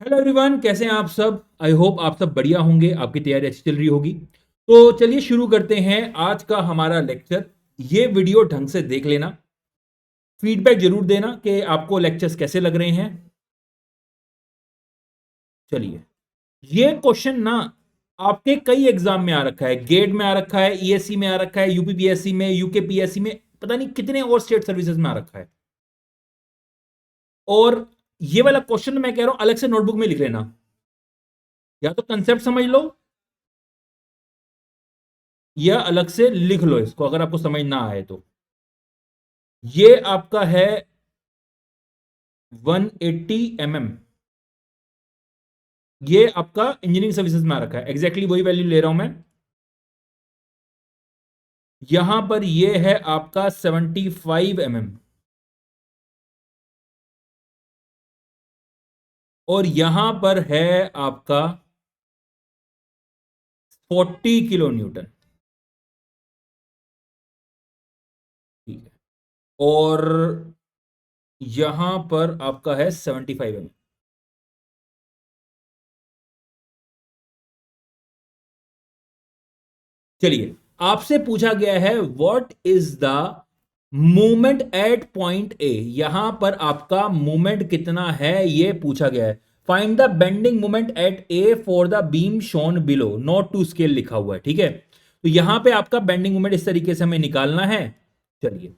Hello everyone, कैसे हैं आप सब। आई होप आप सब बढ़िया होंगे, आपकी तैयारी अच्छी चल रही होगी। तो चलिए शुरू करते हैं आज का हमारा लेक्चर। ये वीडियो ढंग से देख लेना, फीडबैक जरूर देना कि आपको लेक्चर्स कैसे लग रहे हैं। चलिए, ये क्वेश्चन ना आपके कई एग्जाम में आ रखा है, गेट में आ रखा है, ईएससी में आ रखा है, यूपीपीएससी में, यूकेपीएससी में, पता नहीं कितने और स्टेट सर्विसेज में आ रखा है। और ये वाला क्वेश्चन मैं कह रहा हूं अलग से नोटबुक में लिख लेना, या तो कंसेप्ट समझ लो या अलग से लिख लो इसको अगर आपको समझ ना आए तो। ये आपका है 180 mm। ये आपका इंजीनियरिंग सर्विसेज में आ रखा है, एग्जैक्टली वही वैल्यू ले रहा हूं मैं। यहां पर ये है आपका 75 mm, और यहां पर है आपका 40 kN। ठीक है, और यहां पर आपका है 75 mm। चलिए, आपसे पूछा गया है what is the movement at point A. यहां पर आपका मूवमेंट कितना है ये पूछा गया है। Find the bending movement at A for the beam shown below, not to scale लिखा हुआ है। ठीक है, तो यहां पे आपका बेंडिंग मूवमेंट इस तरीके से हमें निकालना है। चलिए,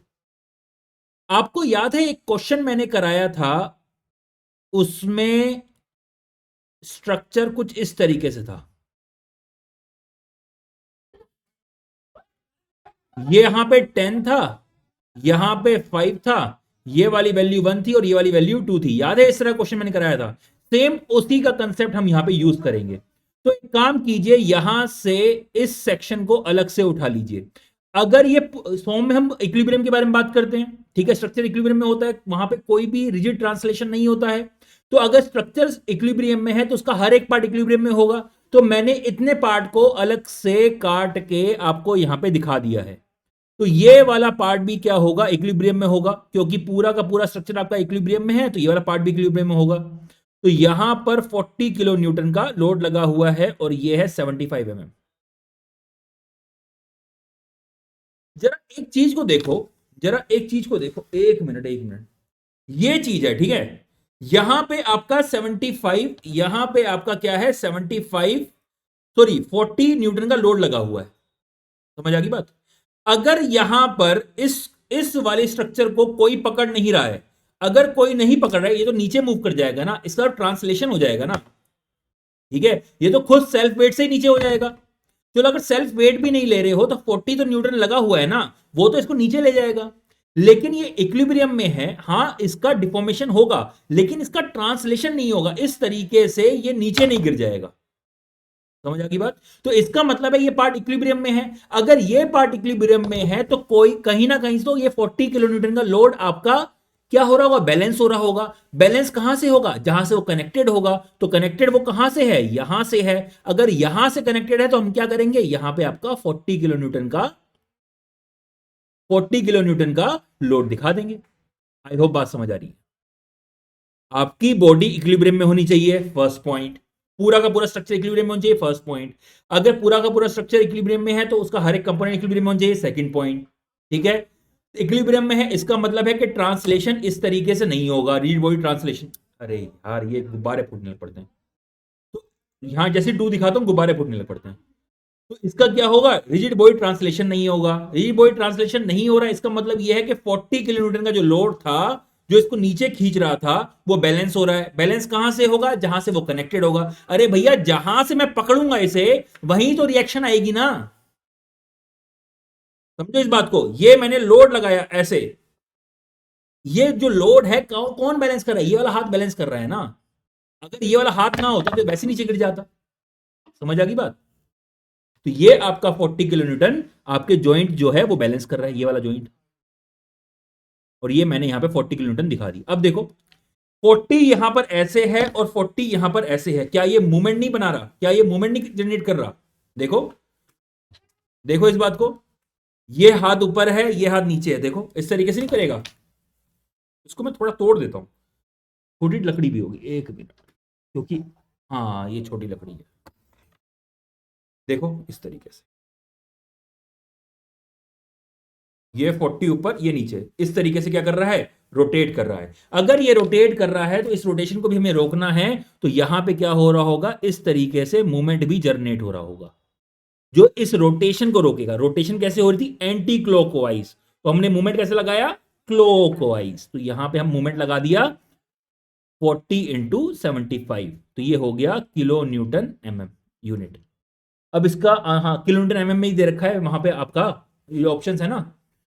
आपको याद है एक क्वेश्चन मैंने कराया था, उसमें स्ट्रक्चर कुछ इस तरीके से था। ये यहां पे 10 था, यहां पे 5 था, ये वाली वैल्यू 1 थी और ये वाली वैल्यू 2 थी। याद है, इस तरह क्वेश्चन मैंने कराया था। सेम उसी का कंसेप्ट हम यहां पे यूज करेंगे। तो एक काम कीजिए, यहां से इस सेक्शन को अलग से उठा लीजिए। अगर ये फॉर्म में हम इक्विलिब्रियम के बारे में बात करते हैं, ठीक है, स्ट्रक्चर इक्विलिब्रियम में होता है, वहां पे कोई भी रिजिड ट्रांसलेशन नहीं होता है। तो अगर स्ट्रक्चर इक्विलिब्रियम में है तो उसका हर एक पार्ट इक्विलिब्रियम में होगा। तो मैंने इतने पार्ट को अलग से काट के आपको यहां पे दिखा दिया है। तो ये वाला पार्ट भी क्या होगा, इक्विलिब्रियम में होगा, क्योंकि पूरा का पूरा स्ट्रक्चर आपका इक्विलिब्रियम में है, तो ये वाला पार्ट भी इक्विलिब्रियम में होगा। तो यहां पर 40 kN का लोड लगा हुआ है और ये है 75 mm। जरा एक चीज को देखो, जरा एक चीज को देखो, एक मिनट एक मिनट। ये चीज है, ठीक है। यहां पे आपका 75, यहां पे आपका क्या है 75, सॉरी 40 न्यूटन का लोड लगा हुआ है। समझ आ गई बात। अगर यहां पर इस वाले स्ट्रक्चर को कोई पकड़ नहीं रहा है, अगर कोई नहीं पकड़ रहा है, ये तो नीचे मूव कर जाएगा ना, इसका ट्रांसलेशन हो जाएगा ना। ठीक है, ये तो खुद सेल्फ वेट से ही नीचे हो जाएगा। चलो, अगर सेल्फ वेट भी नहीं ले रहे हो तो 40 तो न्यूटन लगा हुआ है ना, वो तो इसको नीचे ले जाएगा। लेकिन ये इक्विलिब्रियम में है, हां इसका डिफॉर्मेशन होगा, लेकिन इसका ट्रांसलेशन नहीं होगा, इस तरीके से ये नीचे नहीं गिर जाएगा। समझ आ गई बात। तो इसका मतलब है ये पार्ट इक्विलिब्रियम में है। अगर ये पार्ट इक्विलिब्रियम में है तो कोई कहीं ना कहीं तो ये 40 kN का लोड आपका क्या हो रहा होगा, बैलेंस हो रहा होगा। बैलेंस कहां से होगा, जहां से वो कनेक्टेड होगा। तो कनेक्टेड वो कहां से है, यहां से है। अगर यहां से कनेक्टेड है तो हम क्या करेंगे, यहां पे आपका 40 kN का लोड दिखा देंगे। आई होप बात समझ आ रही है। आपकी बॉडी इक्विलिब्रियम में होनी चाहिए, फर्स्ट पॉइंट। पूरा का पूरा स्ट्रक्चर इक्विलिब्रियम में होना चाहिए, फर्स्ट पॉइंट। अगर पूरा का पूरा स्ट्रक्चर इक्विलिब्रियम में है तो उसका हर एक कंपोनेंट इक्विलिब्रियम में होना चाहिए, सेकंड पॉइंट। ठीक है, इक्विलिब्रियम में है, इसका मतलब है कि ट्रांसलेशन इस तरीके से नहीं होगा, रीड बॉडी ट्रांसलेशन। अरे यार, ये गुब्बारे फूटने लग पड़ते हैं। तो यहां जैसे टू दिखाता हूं, गुब्बारे फूटने लग पड़ते हैं। तो इसका क्या होगा, रिजिड बॉडी ट्रांसलेशन नहीं होगा। रिजिड बॉडी ट्रांसलेशन नहीं हो रहा है, इसका मतलब यह है कि 40 kN का जो लोड था, जो इसको नीचे खींच रहा था, वो बैलेंस हो रहा है। बैलेंस कहां से होगा, जहां से वो कनेक्टेड होगा। अरे भैया, जहां से मैं पकड़ूंगा इसे, वहीं तो रिएक्शन आएगी ना। समझो इस बात को। ये मैंने लोड लगाया ऐसे, ये जो लोड है कौन बैलेंस कर रहा है, ये वाला हाथ बैलेंस कर रहा है ना। अगर ये वाला हाथ ना होता तो वैसे नीचे गिर जाता। समझ आ गई बात। तो ये आपका 40 kN आपके ज्वाइंट जो है वो बैलेंस कर रहा है, ये वाला ज्वाइंट। और ये मैंने यहां पे 40 kN दिखा दी। अब देखो, 40 यहां पर ऐसे है और 40 यहां पर ऐसे है, क्या ये मूवमेंट नहीं बना रहा, क्या ये मूवमेंट नहीं जनरेट कर रहा। देखो, देखो इस बात को। ये हाथ ऊपर है, ये हाथ नीचे है, देखो इस तरीके से नहीं करेगा। इसको मैं थोड़ा तोड़ देता हूं, छोटी लकड़ी भी होगी, एक मिनट। क्योंकि हाँ ये छोटी लकड़ी है, देखो इस तरीके से, ये 40 ऊपर ये नीचे, इस तरीके से क्या कर रहा है, रोटेट कर रहा है। अगर ये रोटेट कर रहा है तो इस रोटेशन को भी हमें रोकना है, तो यहां पे क्या हो रहा होगा, इस तरीके से मूवमेंट भी जनरेट हो रहा होगा जो इस रोटेशन को रोकेगा। रोटेशन कैसे हो रही थी, एंटी क्लॉकवाइज, तो हमने मूवमेंट कैसे लगाया, क्लॉकवाइज, तो यहां पे हम मूवमेंट लगा दिया 40 × 75, तो ये हो गया किलो न्यूटन mm यूनिट। अब इसका हाँ किलो न्यूटन mm में ही दे रखा है, वहां पे आपका ये ऑप्शंस है ना,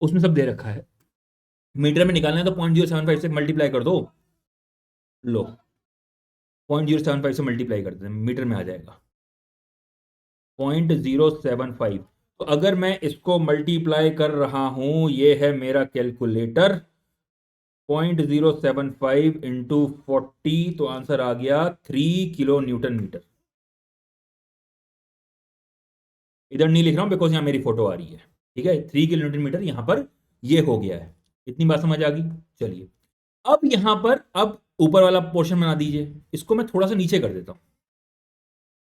उसमें सब दे रखा है। मीटर में निकालना है तो 0.075 से मल्टीप्लाई कर दो, लो 0.075 से मल्टीप्लाई कर देते हैं, मीटर में आ जाएगा 0.075। तो अगर मैं इसको मल्टीप्लाई कर रहा हूं, ये है मेरा कैलकुलेटर, 0.075 × 40, तो आंसर आ गया 3 किलो न्यूटन मीटर। इधर नहीं लिख रहा हूं बिकॉज यहां मेरी फोटो आ रही है, ठीक है, 3 किलो न्यूटन मीटर यहां पर ये हो गया है। इतनी बात समझ आ गई। चलिए अब यहां पर अब ऊपर वाला पोर्शन बना दीजिए, इसको मैं थोड़ा सा नीचे कर देता हूं,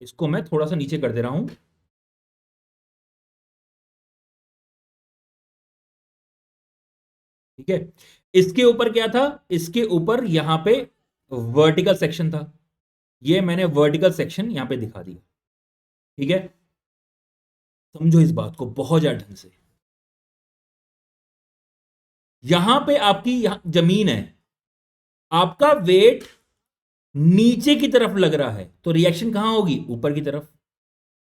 इसको मैं थोड़ा सा नीचे कर दे रहा हूं, ठीक है। इसके ऊपर क्या था, इसके ऊपर यहां पे वर्टिकल सेक्शन था, ये मैंने वर्टिकल सेक्शन यहां पे दिखा दिया, ठीक है। समझो इस बात को बहुत ज्यादा ढंग से, यहां पे आपकी यहां जमीन है, आपका वेट नीचे की तरफ लग रहा है, तो रिएक्शन कहां होगी, ऊपर की तरफ।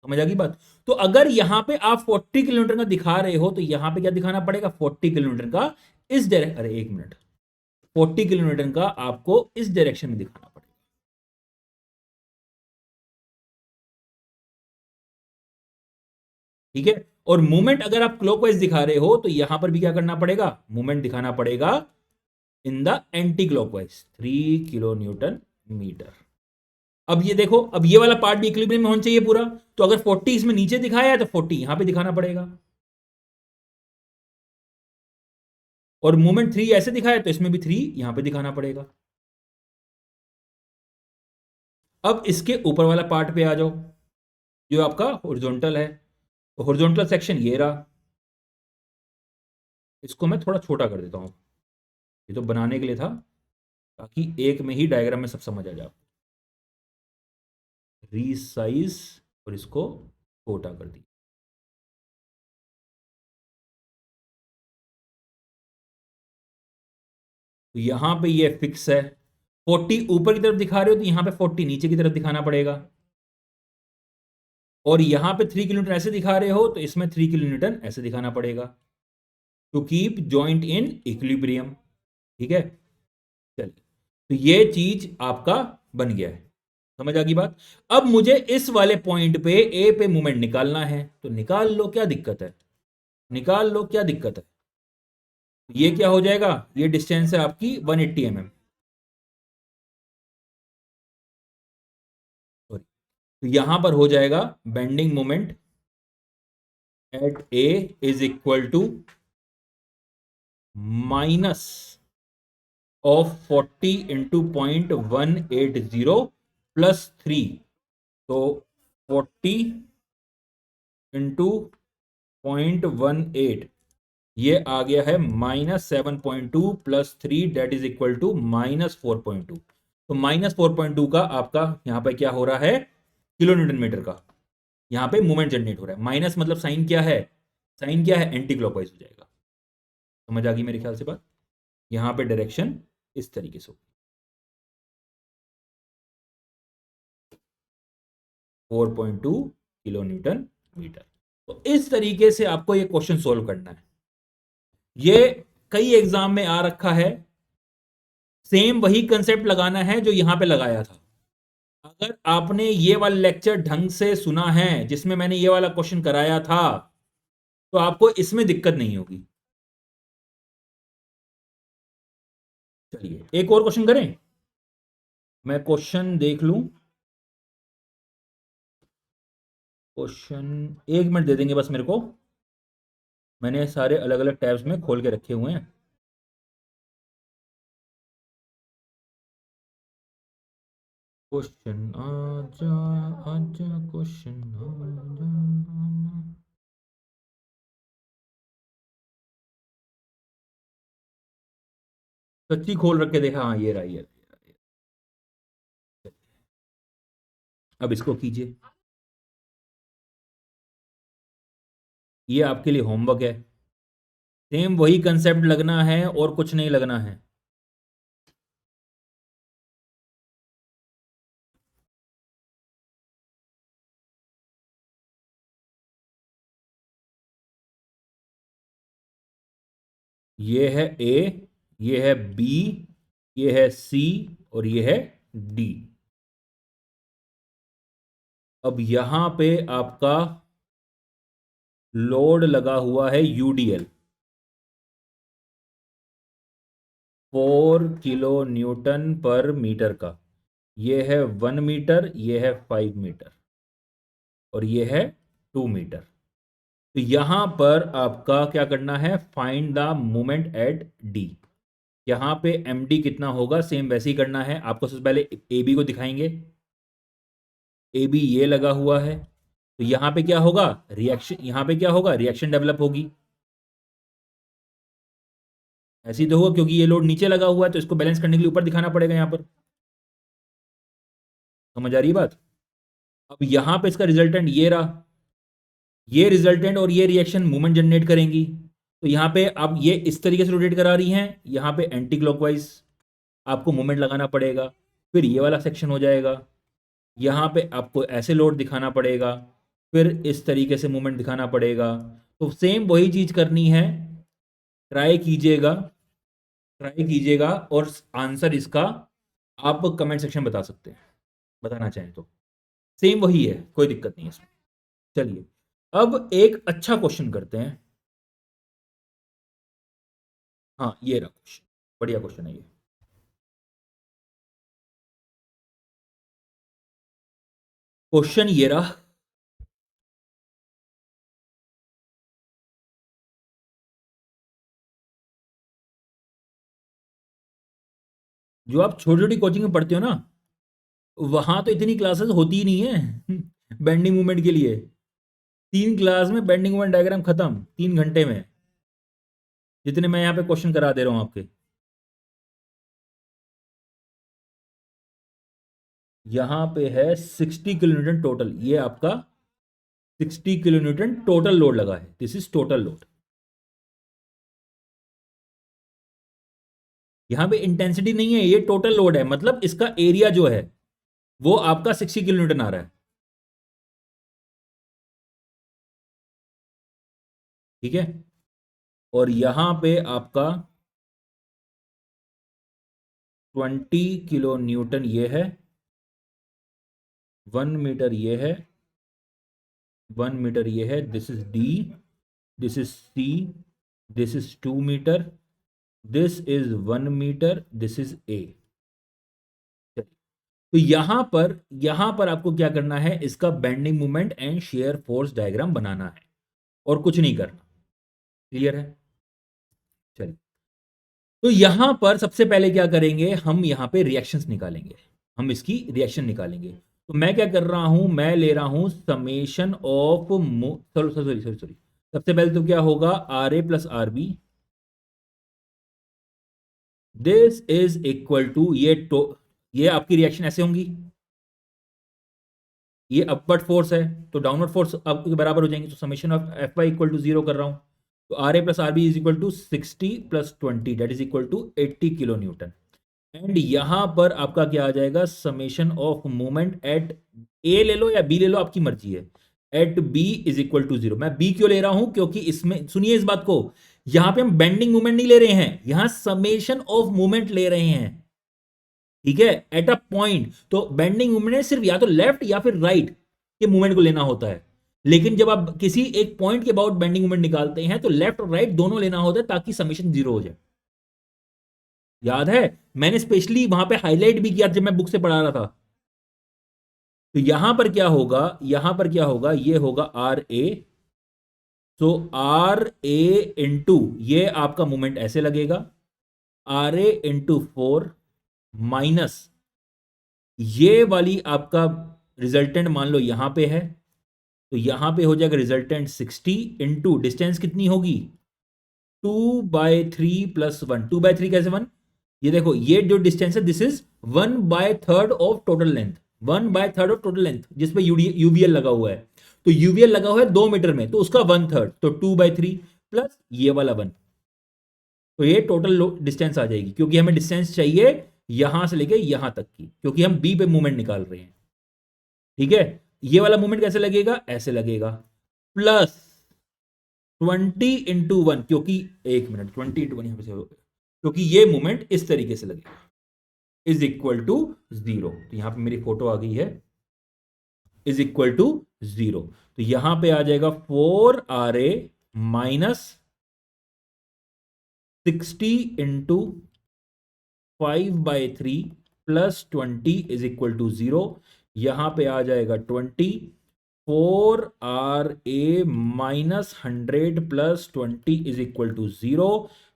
समझ आ गई बात। तो अगर यहां पे आप 40 किलोमीटर का दिखा रहे हो, तो यहां पे क्या दिखाना पड़ेगा, 40 किलोमीटर का इस डायरेक्शन, अरे एक मिनट, 40 किलोमीटर का आपको इस डायरेक्शन में दिखाना पड़ेगा, ठीक है। और मूवमेंट अगर आप क्लॉकवाइज दिखा रहे हो, तो यहां पर भी क्या करना पड़ेगा, मूवमेंट दिखाना पड़ेगा in the anti clockwise, 3 kilo newton metre. अब ये देखो, अब ये वाला पार्ट भी इक्विलिब्रियम में होना चाहिए पूरा, तो अगर 40 इसमें नीचे दिखाया है तो 40 यहां पे दिखाना पड़ेगा, और मोमेंट 3 ऐसे दिखाया है तो इसमें भी 3 यहां पे दिखाना पड़ेगा। अब इसके ऊपर वाला पार्ट पे आ जाओ, जो आपका हॉरिजॉन्टल है, तो हॉरिजॉन्टल सेक्शन ये रहा, इसको मैं थोड़ा छोटा कर देता हूं, ये तो बनाने के लिए था, ताकि एक में ही डायग्राम में सब समझ आ जाए। रीसाइज, और इसको छोटा कर दिया, तो यहां पे ये फिक्स है। 40 ऊपर की तरफ दिखा रहे हो, तो यहां पे 40 नीचे की तरफ दिखाना पड़ेगा, और यहां पे 3 किलोमीटर ऐसे दिखा रहे हो, तो इसमें 3 किलोमीटर ऐसे दिखाना पड़ेगा, to keep joint in equilibrium, ठीक है। चलिए, तो ये चीज आपका बन गया है, समझ आ गई बात। अब मुझे इस वाले पॉइंट पे ए पे मूवमेंट निकालना है, तो निकाल लो, क्या दिक्कत है, निकाल लो, क्या दिक्कत है। ये क्या हो जाएगा, ये डिस्टेंस है आपकी 180 mm, तो यहां पर हो जाएगा bending moment at A is equal to minus of 40 × 0.180 +3, तो 40 × 0.18, ये आ गया है -7.2 +3, डेट इज इक्वल टू -4.2। तो -4.2 का आपका यहां पे क्या हो रहा है, किलो न्यूटन मीटर का यहां पे मूवमेंट जनरेट हो रहा है। माइनस मतलब साइन क्या है, साइन क्या है, एंटी क्लॉकवाइज हो जाएगा। समझ आ गई मेरे ख्याल से बात। यहां पे डायरेक्शन इस तरीके से होगी, 4.2 किलो न्यूटन मीटर। तो इस तरीके से आपको ये क्वेश्चन सोल्व करना है, ये कई एग्जाम में आ रखा है, सेम वही कंसेप्ट लगाना है जो यहां पे लगाया था। अगर आपने ये वाला लेक्चर ढंग से सुना है, जिसमें मैंने ये वाला क्वेश्चन कराया था, तो आपको इसमें दिक्कत नहीं होगी। चलिए एक और क्वेश्चन करें, मैं क्वेश्चन देख लूं, क्वेश्चन 1 मिनट दे देंगे बस मेरे को, मैंने सारे अलग अलग टैब्स में खोल के रखे हुए हैं। क्वेश्चन आजा, आजा क्वेश्चन आजा। सच्ची खोल रख के देखा, हाँ ये रहा, ये रहा। अब इसको कीजिए, ये आपके लिए होमवर्क है। सेम वही कंसेप्ट लगना है और कुछ नहीं लगना है। ये है ए, ये है बी, ये है सी और ये है डी। अब यहां पे आपका लोड लगा हुआ है यूडीएल, 4 किलो न्यूटन पर मीटर का। ये है 1 मीटर, ये है 5 मीटर और ये है 2 मीटर। तो यहां पर आपका क्या करना है, find the moment at D. यहां पे एम डी कितना होगा, सेम वैसे ही करना है आपको। सबसे पहले ए बी को दिखाएंगे, ए बी ये लगा हुआ है, तो यहां पे क्या होगा, रिएक्शन, यहां पे क्या होगा, रिएक्शन डेवलप होगी। ऐसे ही तो होगा क्योंकि ये लोड नीचे लगा हुआ है, तो इसको बैलेंस करने के लिए ऊपर दिखाना पड़ेगा यहां पर। समझ आ रही है बात। अब यहां पे इसका रिजल्टेंट ये रहा, ये रिजल्टेंट और ये रिएक्शन मूवमेंट जनरेट करेंगी। तो यहां पे अब ये इस तरीके से रोटेट करा रही हैं, यहां पे एंटी क्लॉकवाइज आपको मूवमेंट लगाना पड़ेगा। फिर ये वाला सेक्शन हो जाएगा, यहां पे आपको ऐसे लोड दिखाना पड़ेगा, फिर इस तरीके से मूवमेंट दिखाना पड़ेगा। तो सेम वही चीज करनी है। ट्राई कीजिएगा, ट्राई कीजिएगा और आंसर इसका आप कमेंट सेक्शन बता सकते हैं, बताना चाहें तो। सेम वही है, कोई दिक्कत नहीं है इसमें। चलिए अब एक अच्छा क्वेश्चन करते हैं। हाँ ये रहा क्वेश्चन, बढ़िया क्वेश्चन है ये। क्वेश्चन ये रहा, जो आप छोटी छोटी कोचिंग में पढ़ते हो ना, वहां तो इतनी क्लासेस होती ही नहीं है बेंडिंग मूवमेंट के लिए। 3 क्लास में बेंडिंग मूवमेंट डायग्राम खत्म 3 घंटे में, जितने मैं यहाँ पे क्वेश्चन करा दे रहा हूँ आपके। यहाँ पे है 60 किलो न्यूटन टोटल, ये आपका 60 किलो न्यूटन टोटल लोड लगा है, दिस इज टोटल लोड। यहाँ पे इंटेंसिटी नहीं है, ये टोटल लोड है, मतलब इसका एरिया जो है वो आपका 60 किलो न्यूटन आ रहा है। ठीक है, और यहां पे आपका 20 किलो न्यूटन ये है, 1 मीटर ये है, 1 मीटर ये है, this is D, this is C, this is 2 metre, this is 1 metre, this is A. तो यहां पर आपको क्या करना है, इसका bending moment and shear force diagram बनाना है और कुछ नहीं करना। क्लियर है। चलिए, तो यहां पर सबसे पहले क्या करेंगे, हम यहां पे रिएक्शंस निकालेंगे, हम इसकी रिएक्शन निकालेंगे। तो मैं क्या कर रहा हूं, मैं ले रहा हूं summation of, sorry sorry sorry sorry, सबसे पहले तो क्या होगा, R A plus R B, this is equal to ये आपकी रिएक्शन ऐसे होंगी, ये अपवर्ड फोर्स है तो डाउनवर्ड फोर्स आपके बराबर हो जाएंगे। तो summation of F Y equal to 0 कर रहा हूं, तो R A plus R B is equal to 60 plus 20 that is equal to 80 kilo newton. And यहां पर आपका क्या आ जाएगा, summation of moment at A ले लो या बी ले लो, आपकी मर्जी है, at B is equal to 0। मैं बी क्यों ले रहा हूं, क्योंकि इसमें सुनिए इस बात को, यहां पे हम बेंडिंग मोमेंट नहीं ले रहे हैं, यहां समेशन ऑफ मोमेंट ले रहे हैं। ठीक है, एट अ पॉइंट, तो बेंडिंग मूवमेंट है सिर्फ या तो लेफ्ट या फिर राइट के मूवमेंट को लेना होता है। लेकिन जब आप किसी एक पॉइंट के अबाउट बेंडिंग मूवमेंट निकालते हैं तो लेफ्ट और राइट दोनों लेना होता है ताकि समेशन 0 हो जाए। याद है, मैंने स्पेशली वहां पे हाईलाइट भी किया जब मैं बुक से पढ़ा रहा था। तो यहां पर क्या होगा, यहां पर क्या होगा, ये होगा आर ए, तो आर ए इंटू ये आपका मूवमेंट ऐसे लगेगा, आर ए इंटू 4 माइनस ये वाली आपका रिजल्टेंट मान लो यहां पे है, तो यहां पे हो जाएगा रिजल्टेंट 60 इंटू डिस्टेंस कितनी होगी 2/3 प्लस 1। 2/3 कैसे 1? ये देखो ये जो डिस्टेंस है this is 1/3 of total length, 1/3 of total length जिसपे यूवीएल लगा हुआ है। तो यूवीएल लगा हुआ है 2 मीटर में, तो उसका 1/3, तो 2/3 प्लस ये वाला 1, तो ये टोटल डिस्टेंस आ जाएगी, क्योंकि हमें डिस्टेंस चाहिए यहां से लेके यहां तक की, क्योंकि हम बी पे मूवमेंट निकाल रहे हैं। ठीक है, ये वाला मूवमेंट कैसे लगेगा, ऐसे लगेगा, प्लस 20 × 1, क्योंकि 1 मिनट 20 × 1 यहां पे से होगा, क्योंकि ये मूवमेंट इस तरीके से लगेगा, इज इक्वल टू 0। तो यहां पे मेरी फोटो आ गई है, इज इक्वल टू 0। तो यहां पे आ जाएगा 4RA minus 60 into 5/3 plus 20 is equal to 0। यहां पे आ जाएगा 20, 4RA minus 100 plus 20 is equal to 0।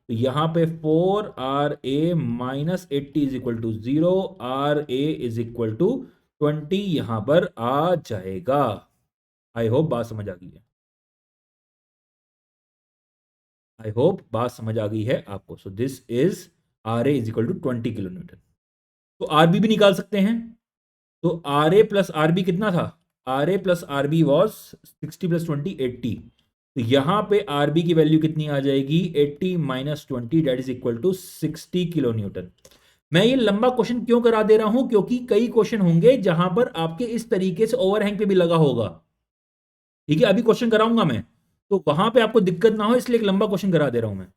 तो यहां पे 4RA minus 80 is equal to 0, RA is equal to 20 यहां पर आ जाएगा। आई होप बात समझ आ गई है, आई होप बात समझ आ गई है आपको। So this is RA is equal to 20 kilo newton. तो RB भी निकाल सकते हैं, तो RA प्लस RB कितना था, RA plus RB was 60 plus 20 80। तो यहां पे RB की वैल्यू कितनी आ जाएगी 80 minus 20 that is equal to 60 kilo newton. मैं ये लंबा क्वेश्चन क्यों करा दे रहा हूं, क्योंकि कई क्वेश्चन होंगे जहां पर आपके इस तरीके से ओवरहैंग पे भी लगा होगा। ठीक है, अभी क्वेश्चन कराऊंगा मैं, तो वहां पे आपको दिक्कत ना हो इसलिए एक लंबा क्वेश्चन करा दे रहा हूं मैं।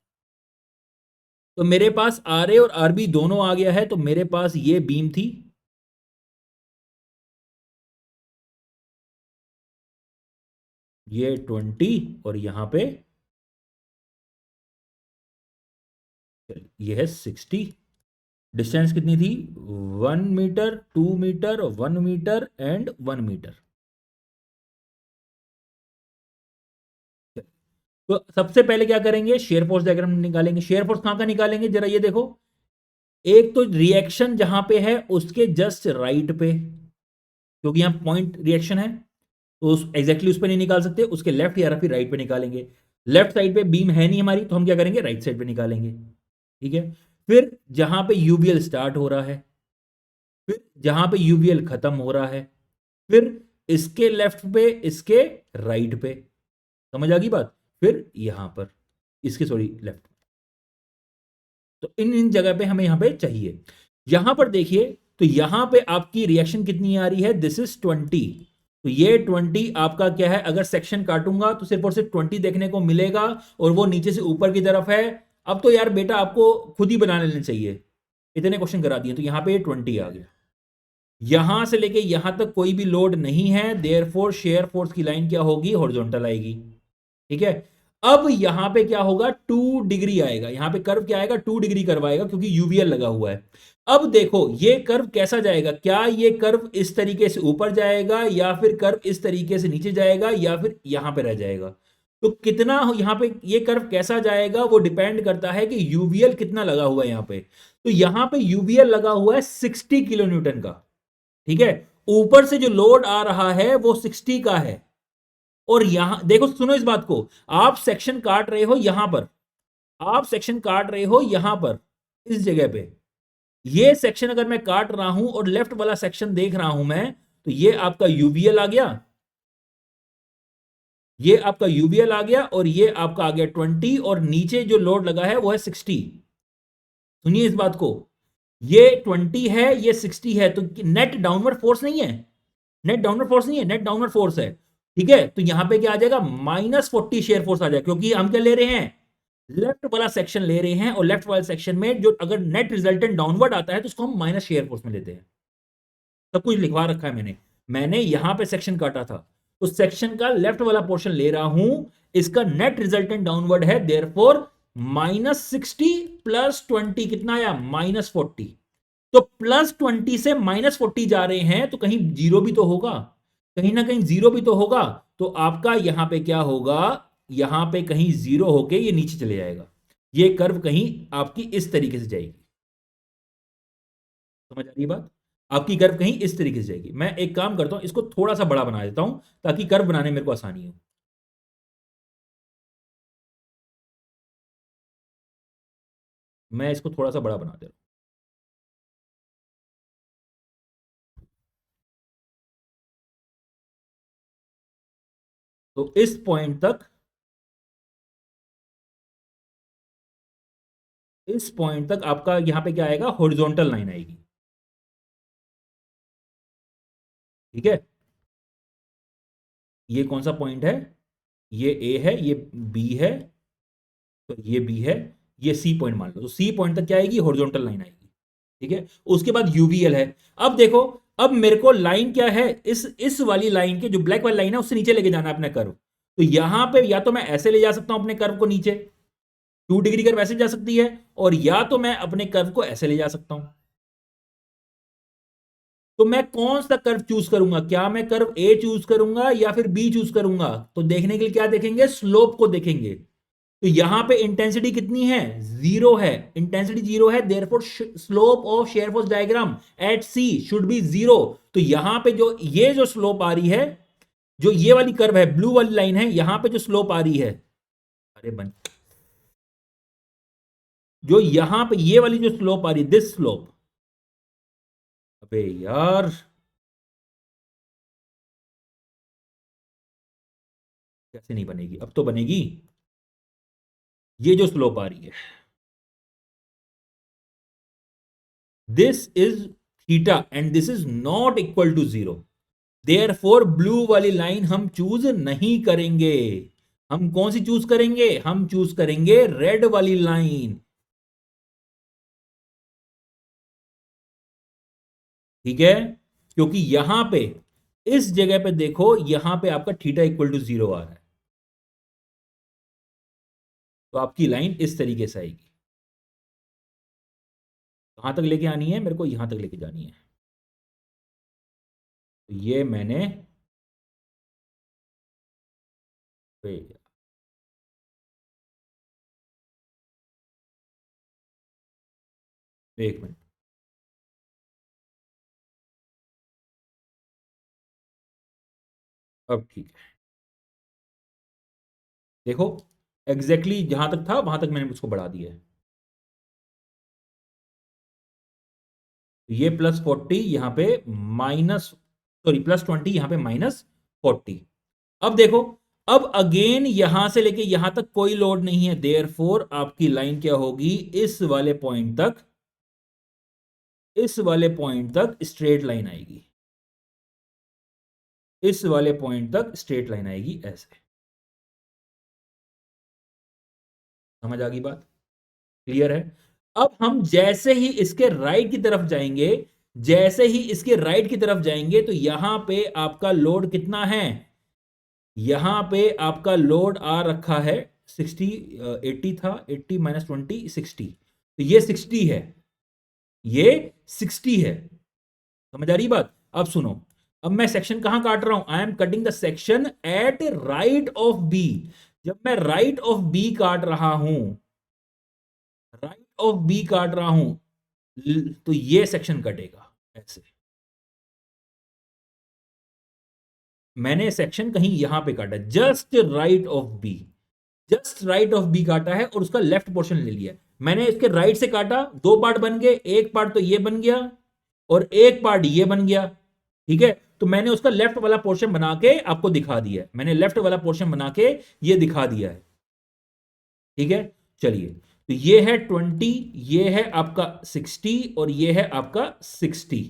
तो मेरे पास RA और RB दोनों आ गया है, तो मेरे पास ये बीम थी, ये 20 और यहां पे ये है 60। डिस्टेंस कितनी थी 1 metre, 2 metre, 1 metre and 1 metre. तो सबसे पहले क्या करेंगे, शेयर फोर्स डायग्राम निकालेंगे। शेयर फोर्स कहां का निकालेंगे जरा ये देखो, एक तो रिएक्शन जहां पे है उसके जस्ट राइट पे, क्योंकि यहां पॉइंट रिएक्शन है, तो एग्जैक्टली उस पर नहीं निकाल सकते, उसके लेफ्ट या फिर राइट पे निकालेंगे। लेफ्ट साइड पे बीम है नहीं हमारी, तो हम क्या करेंगे राइट साइड पे निकालेंगे। ठीक है, फिर जहां पे यूवीएल स्टार्ट हो रहा है, फिर जहां पे यूवीएल खत्म हो रहा है, फिर इसके लेफ्ट पे, इसके राइट पे, समझ आ गई बात, फिर यहां पर इसके सॉरी लेफ्ट। तो इन इन जगह पे हमें यहां पे चाहिए। यहां पर देखिए, तो यहां पे आपकी रिएक्शन कितनी आ रही है, दिस इज 20। तो ये 20 आपका क्या है, अगर सेक्शन काटूंगा तो सिर्फ और सिर्फ 20 देखने को मिलेगा, और वो नीचे से ऊपर की तरफ है। अब तो यार बेटा आपको खुद ही बना लेने चाहिए, इतने क्वेश्चन करा दिए, तो यहां पे 20 आ गया। यहां से लेके यहां तक कोई भी लोड नहीं है, देयरफॉर शेयर फोर्स की लाइन क्या होगी, हॉरिजॉन्टल आएगी। ठीक है, अब यहां पे क्या होगा 2 डिग्री आएगा, यहां पे कर्व क्या आएगा 2 डिग्री कर्व आएगा, क्योंकि यूवीएल लगा हुआ है। अब देखो ये कर्व कैसा जाएगा, क्या ये कर्व इस तरीके से ऊपर जाएगा, या फिर कर्व इस तरीके से नीचे जाएगा, या फिर यहां पे रह जाएगा। तो कितना यहां पे ये कर्व कैसा जाएगा वो डिपेंड करता है कि यूवीएल कितना लगा हुआ है यहां पे। तो यहां पे यूवीएल लगा हुआ है 60 किलो न्यूटन का। ठीक है, ऊपर से जो लोड आ रहा है वो 60 का है, और यहां देखो सुनो इस बात को, आप सेक्शन काट रहे हो यहां पर, आप सेक्शन काट रहे हो यहां पर इस जगह पे, ये सेक्शन अगर मैं काट रहा हूं और लेफ्ट वाला सेक्शन देख रहा हूं मैं, तो ये आपका यूवीएल आ गया, ये आपका यूवीएल आ गया, और ये आपका आ गया 20, और नीचे जो लोड लगा है वो है 60। सुनिए इस बात को, ये 20 है ये 60 है, तो नेट डाउनवर्ड फोर्स नहीं है, नेट डाउनवर्ड फोर्स नहीं है, नेट डाउनवर्ड फोर्स है। ठीक है, तो यहां पे क्या आ जाएगा -40 शेयर फोर्स आ जाएगा, क्योंकि हम क्या ले रहे हैं लेफ्ट वाला सेक्शन ले रहे हैं, और लेफ्ट वाले सेक्शन में जो अगर नेट रिजल्टेंट डाउनवर्ड आता है तो उसको हम माइनस शेयर फोर्स में लेते हैं। सब कुछ लिखवा रखा है मैंने, मैंने यहां पे सेक्शन काटा था, तो सेक्शन का लेफ्ट वाला पोर्शन ले रहा हूं, इसका नेट रिजल्टेंट डाउनवर्ड है, देयरफॉर -60 प्लस 20 कितना आया -40। तो +20 से -40 जा रहे हैं, तो कहीं जीरो भी तो होगा, कहीं ना कहीं जीरो भी तो होगा, तो आपका यहां पे क्या होगा, यहां पे कहीं जीरो होके ये नीचे चले जाएगा, ये कर्व कहीं आपकी इस तरीके से जाएगी। समझ आ रही है बात? आपकी कर्व कहीं इस तरीके से जाएगी। मैं एक काम करता हूं, इसको थोड़ा सा बड़ा बना देता हूं ताकि कर्व बनाने में मेरे को आसानी हो। मैं इसको थोड़ा सा बड़ा बना दे रहा हूं। तो इस पॉइंट तक आपका यहां पे क्या आएगा, हॉरिजॉन्टल लाइन आएगी। ठीक है, ये कौन सा पॉइंट है, ये ए है, ये बी है, तो ये बी है, ये सी पॉइंट मान लो, तो सी पॉइंट तक क्या आएगी, हॉरिजॉन्टल लाइन आएगी। ठीक है, उसके बाद यूवीएल है। अब देखो, अब मेरे को लाइन क्या है, इस वाली लाइन के जो ब्लैक वाली लाइन है उससे नीचे लेके जाना है अपने कर्व। तो यहां पे या तो मैं ऐसे ले जा सकता हूं अपने कर्व को नीचे, 2 डिग्री कर्व ऐसे जा सकती है, और या तो मैं अपने कर्व को ऐसे ले जा सकता हूं। तो मैं कौन सा कर्व चूज करूंगा, क्या मैं कर्व ए चूज करूंगा या फिर बी चूज करूंगा? तो देखने के लिए क्या देखेंगे, स्लोप को देखेंगे। तो यहां पे इंटेंसिटी कितनी है, जीरो है, इंटेंसिटी जीरो है, therefore slope of shear force diagram at C should be zero. तो यहां पे जो ये जो स्लोप आ रही है, जो ये वाली कर्व है, ब्लू वाली लाइन है, यहां पे जो स्लोप आ रही है, अरे बन, जो यहां पे ये वाली जो स्लोप आ रही है, दिस स्लोप, अबे यार कैसे नहीं बनेगी, अब तो बनेगी। ये जो स्लोप आ रही है, this is theta and this is not equal to zero, therefore blue वाली लाइन हम चूज नहीं करेंगे। हम कौन सी चूज करेंगे, हम चूज करेंगे रेड वाली लाइन। ठीक है, क्योंकि यहां पे इस जगह पे देखो, यहां पे आपका थीटा इक्वल टू जीरो आ रहा है, तो आपकी लाइन इस तरीके से आएगी। कहां तक लेके आनी है, मेरे को यहां तक लेके जानी है। तो ये मैंने, एक मिनट, अब ठीक है, देखो एग्जैक्टली exactly जहां तक था वहां तक मैंने उसको बढ़ा दिया है। ये +40 यहां पे माइनस, सॉरी +20 यहां पे -40। अब देखो, अब अगेन यहां से लेके यहां तक कोई लोड नहीं है, देयर फोर आपकी लाइन क्या होगी, इस वाले पॉइंट तक, इस वाले पॉइंट तक स्ट्रेट लाइन आएगी, इस वाले पॉइंट तक स्ट्रेट लाइन आएगी ऐसे। समझ आ गई बात, क्लियर है? अब हम जैसे ही इसके राइट की तरफ जाएंगे, जैसे ही इसके राइट की तरफ जाएंगे, तो यहां पे आपका लोड कितना है, यहां पे आपका लोड आ रखा है 60, 80 था, 80 -20 60, तो ये 60 है, ये 60 है। समझ आ रही बात? अब सुनो, अब मैं सेक्शन कहां काट रहा हूं, I am cutting the section at right of B. जब मैं राइट ऑफ बी काट रहा हूं, राइट ऑफ बी काट रहा हूं, तो ये सेक्शन कटेगा ऐसे। मैंने सेक्शन कहीं यहां पे काटा, just right of B, just right of B काटा है और उसका लेफ्ट पोर्शन ले लिया। मैंने इसके राइट से काटा, दो पार्ट बन गए, एक पार्ट तो ये बन गया और एक पार्ट ये बन गया। ठीक है, तो मैंने उसका लेफ्ट वाला पोर्शन बना के आपको दिखा दिया है, मैंने लेफ्ट वाला पोर्शन बना के ये दिखा दिया है। ठीक है, चलिए, तो ये है 20, ये है आपका 60 और ये है आपका 60।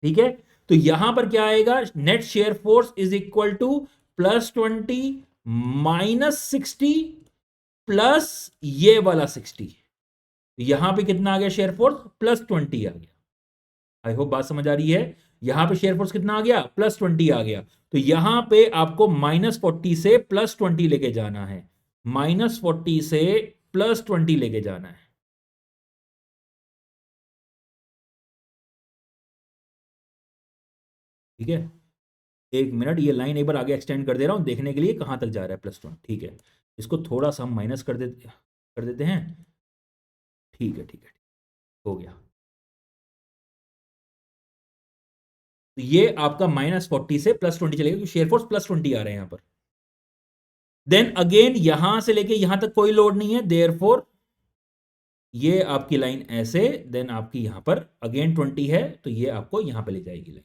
ठीक है, तो यहां पर क्या आएगा, net shear force is equal to +20 -60 plus ये वाला 60। यहां पे कितना आ गया शेयर फोर्स, +20 आ गया। आई होप बात समझ आ रही है। यहां पे शेयर फोर्स कितना आ गया, +20 आ गया। तो यहां पे आपको -40 से +20 लेके जाना है, -40 से +20 लेके जाना है। ठीक है, एक मिनट, ये लाइन एक बार आगे एक्सटेंड कर दे रहा हूं देखने के लिए कहां तक जा रहा है, +20। ठीक है, इसको थोड़ा सा हम माइनस कर देते हैं। ठीक है, ठीक है, हो गया। तो ये आपका -40 से +20 चलेगा क्योंकि शेयर फोर्स +20 आ रहे हैं यहां पर। देन अगेन यहां से लेके यहां तक कोई लोड नहीं है, देयरफॉर ये आपकी लाइन ऐसे, देन आपकी यहां पर अगेन 20 है तो ये आपको यहां पे ले जाएगी लाइन।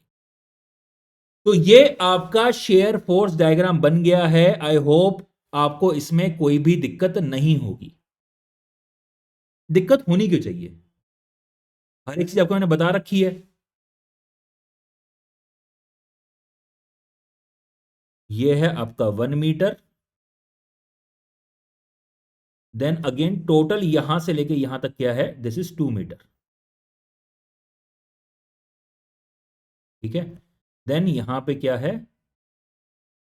तो ये आपका शेयर फोर्स डायग्राम बन गया है। आई होप आपको इसमें कोई भी दिक्कत नहीं होगी। दिक्कत होनी क्यों चाहिए, हर एक चीज आपको मैंने बता रखी है। ये है आपका 1 मीटर, देन अगेन टोटल यहां से लेके यहां तक क्या है, दिस इज 2 मीटर। ठीक है, देन यहां पे क्या है,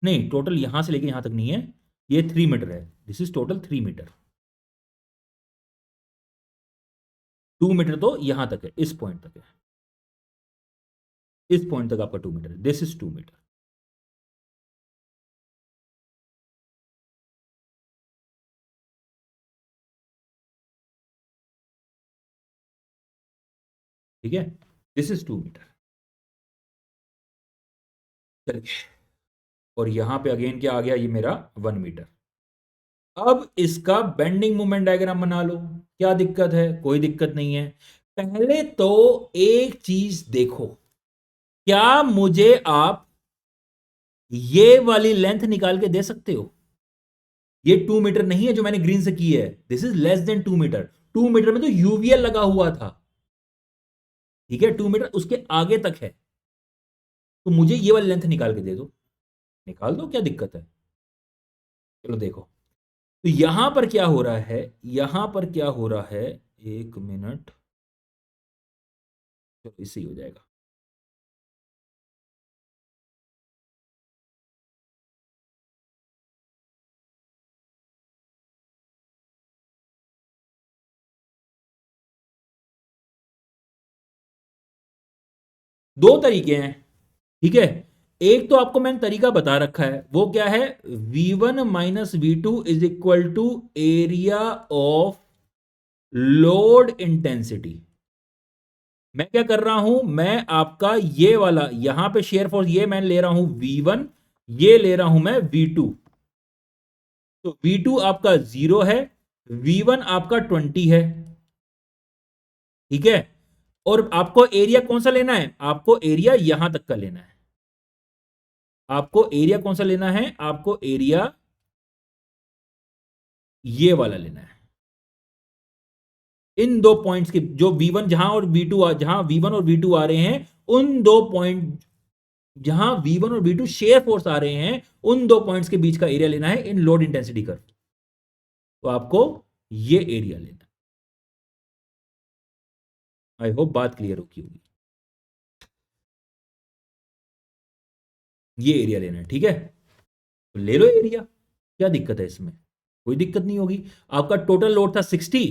नहीं टोटल यहां से लेके यहां तक नहीं है, ये 3 मीटर है, this is total 3 metre. 2 metre तो यहां तक है, इस पॉइंट तक है, इस पॉइंट तक आपका 2 मीटर है, दिस इज 2 मीटर। ठीक है, दिस इज 2 मीटर। चलिए, और यहां पे अगेन क्या आ गया, ये मेरा 1 मीटर। अब इसका बेंडिंग मोमेंट डायग्राम बना लो, क्या दिक्कत है, कोई दिक्कत नहीं है। पहले तो एक चीज देखो, क्या मुझे आप ये वाली लेंथ निकाल के दे सकते हो? ये 2 मीटर नहीं है जो मैंने ग्रीन से की है, this is less than 2 metre. 2 metre में तो यूवीएल लगा हुआ था। ठीक है, 2 मीटर उसके आगे तक है, तो मुझे ये वाली लेंथ निकाल के दे दो। निकाल दो, क्या दिक्कत है। चलो देखो, तो यहां पर क्या हो रहा है, यहां पर क्या हो रहा है, 1 मिनट, चलो इससे ही हो जाएगा। दो तरीके हैं, ठीक है। एक तो आपको मैंने तरीका बता रखा है, वो क्या है, V1 minus V2 is equal to area of load intensity. मैं क्या कर रहा हूं, मैं आपका ये वाला यहां पे शेयर फोर्स ये मैं ले रहा हूं V1, ये ले रहा हूं मैं V2। तो V2 आपका 0 है, V1 आपका 20 है। ठीक है, और आपको एरिया कौन सा लेना है, आपको एरिया यहां तक का लेना है। आपको एरिया कौन सा लेना है, आपको एरिया ये वाला लेना है। इन दो पॉइंट्स के जो V1 जहां और V2 जहां V1 और V2 आ रहे हैं, उन दो पॉइंट जहां V1 और V2 शेयर फोर्स आ रहे हैं, उन दो पॉइंट्स के बीच का एरिया लेना है इन लोड इंटेंसिटी कर्व। तो आपको ये एरिया लेना है। आई होप बात क्लियर होगी। ये एरिया लेना है, ठीक है, तो ले लो एरिया, क्या दिक्कत है इसमें, कोई दिक्कत नहीं होगी। आपका टोटल लोड था 60,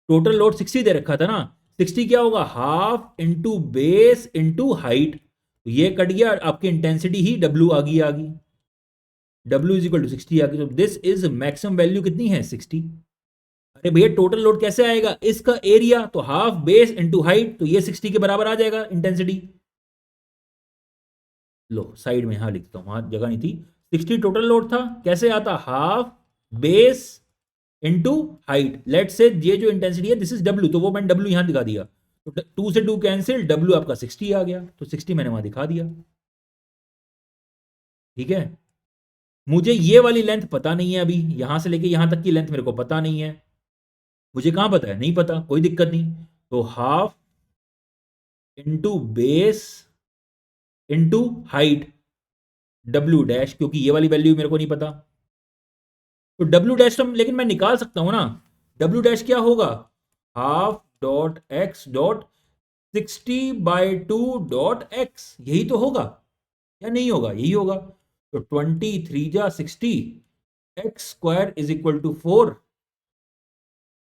टोटल लोड 60 दे रखा था ना, 60 क्या होगा, half into base into height. ये कट गया, आपकी इंटेंसिटी ही W आ गई, W इज इक्वल टू 60 आ गई। तो दिस इज मैक्सिमम वैल्यू कितनी है, 60। अरे भैया टोटल लोड कैसे आएगा, इसका एरिया तो हाफ बेस इंटू हाइट, तो ये 60 के बराबर आ जाएगा इंटेंसिटी। लो साइड में यहां लिखता हूं, वहां जगह नहीं थी। 60 टोटल लोड था, कैसे आता, half base into height. Let say ये जो इंटेंसिटी है दिस इज W, तो वो मैंने W यहां दिखा दिया। तो 2 से 2 कैंसिल, W आपका 60 आ गया, तो 60 मैंने वहां दिखा दिया। ठीक है, मुझे ये वाली लेंथ पता नहीं है, अभी यहां से लेके यहां तक की लेंथ मेरे को पता नहीं है। मुझे कहां पता है, नहीं पता, कोई दिक्कत नहीं। तो half into base into height W dash, क्योंकि ये वाली वैल्यू मेरे को नहीं पता। तो W डैश तो लेकिन मैं निकाल सकता हूं ना। W डैश क्या होगा, half dot x dot 60/2 dot x, यही तो होगा या नहीं होगा, यही होगा। तो 23 जा 60, x square is equal to 4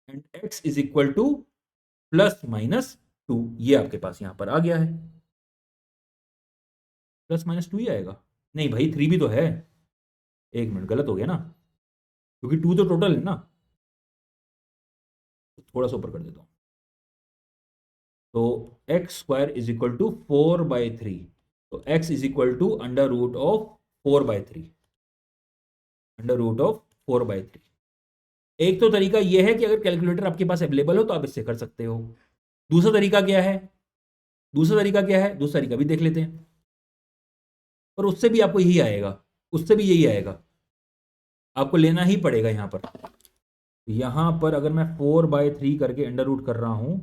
and x is equal to +-2। ये आपके पास यहां पर आ गया है, +-2 ही आएगा। नहीं भाई 3 भी तो है, एक मिनट गलत हो गया ना, क्योंकि 2 तो टोटल है ना। तो थोड़ा सा ऊपर कर देता हूं, तो x square is equal to 4/3। तो x is equal to under root of 4/3, under root of 4/3। एक तो तरीका यह है कि अगर कैलकुलेटर आपके पास अवेलेबल हो तो आप इससे कर सकते हो। दूसरा तरीका क्या है, दूसरा तरीका क्या है, दूसरा तरीका भी देख लेते हैं, और उससे भी आपको यही आएगा, उससे भी यही आएगा, आपको लेना ही पड़ेगा। यहां पर अगर मैं 4/3 करके अंडर रूट कर रहा हूं,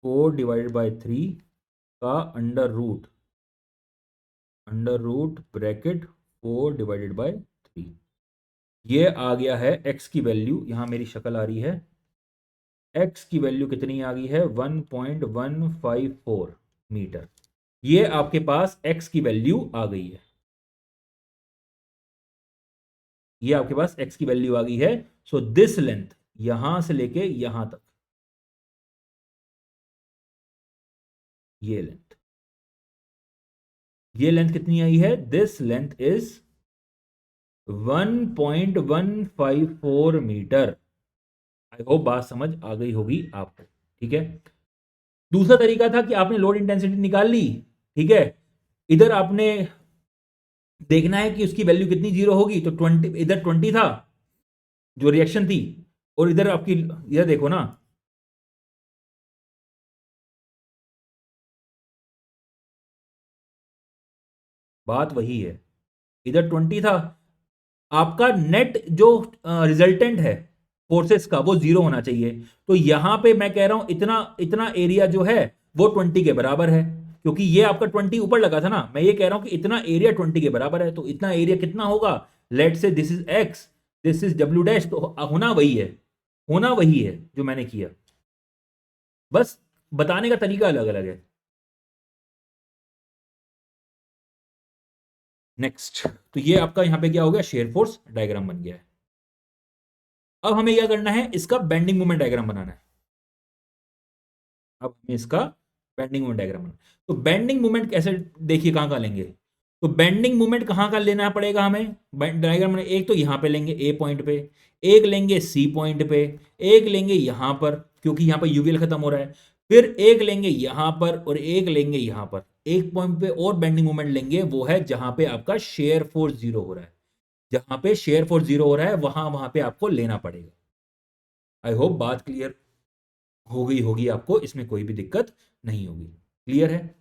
4/3 का अंडर रूट ब्रैकेट 4/3, ये आ गया है x की वैल्यू। यहां मेरी शक्ल आ रही है, x की वैल्यू कितनी आ गई है, 1.154 मीटर। ये आपके पास x की वैल्यू आ गई है, ये आपके पास x की वैल्यू आ गई है। सो दिस लेंथ यहां से लेके यहां तक, ये लेंथ कितनी आई है, this length is 1.154 metre. I hope बात समझ आ गई होगी आपको, ठीक है। दूसरा तरीका था कि आपने लोड इंटेंसिटी निकाल ली, ठीक है, इधर आपने देखना है कि उसकी वैल्यू कितनी जीरो होगी, तो 20, इधर 20 था जो रिएक्शन थी, और इधर आपकी, इधर देखो ना, बात वही है, इधर 20 था, आपका नेट जो रिजल्टेंट है फोर्सेस का वो जीरो होना चाहिए। तो यहां पे मैं कह रहा हूं इतना इतना एरिया जो है वो 20 के बराबर है, क्योंकि ये आपका 20 ऊपर लगा था ना, मैं ये कह रहा हूं कि इतना एरिया 20 के बराबर है। तो इतना एरिया कितना होगा, लेट से this is x, this is W dash, तो होना वही है, होना वही है जो मैंने किया, बस बताने का तरीका अलग अलग है। नेक्स्ट, तो ये आपका यहां पे क्या हो गया, शेयर फोर्स डायग्राम बन गया है। अब हमें क्या करना है, इसका बेंडिंग मोमेंट डायग्राम बनाना है। अब हमें इसका बेंडिंग मोमेंट डायग्राम बनाना, तो बेंडिंग मोमेंट कैसे, देखिए कहां कहां लेंगे, तो बेंडिंग मोमेंट कहां कहां लेना पड़ेगा हमें डायग्राम में। एक तो यहां पे लेंगे ए पॉइंट पे, एक लेंगे सी पॉइंट पे, एक लेंगे यहां पर क्योंकि यहां पर यूवीएल खत्म हो रहा है, फिर एक लेंगे यहां पर और एक लेंगे यहां पर। एक पॉइंट पे और बेंडिंग मोमेंट लेंगे, वो है जहां पे आपका शेयर फोर्स जीरो हो रहा है, जहां पे शेयर फोर्स जीरो हो रहा है वहां वहां पे आपको लेना पड़ेगा। आई होप बात क्लियर हो गई होगी आपको, इसमें कोई भी दिक्कत नहीं होगी, क्लियर है।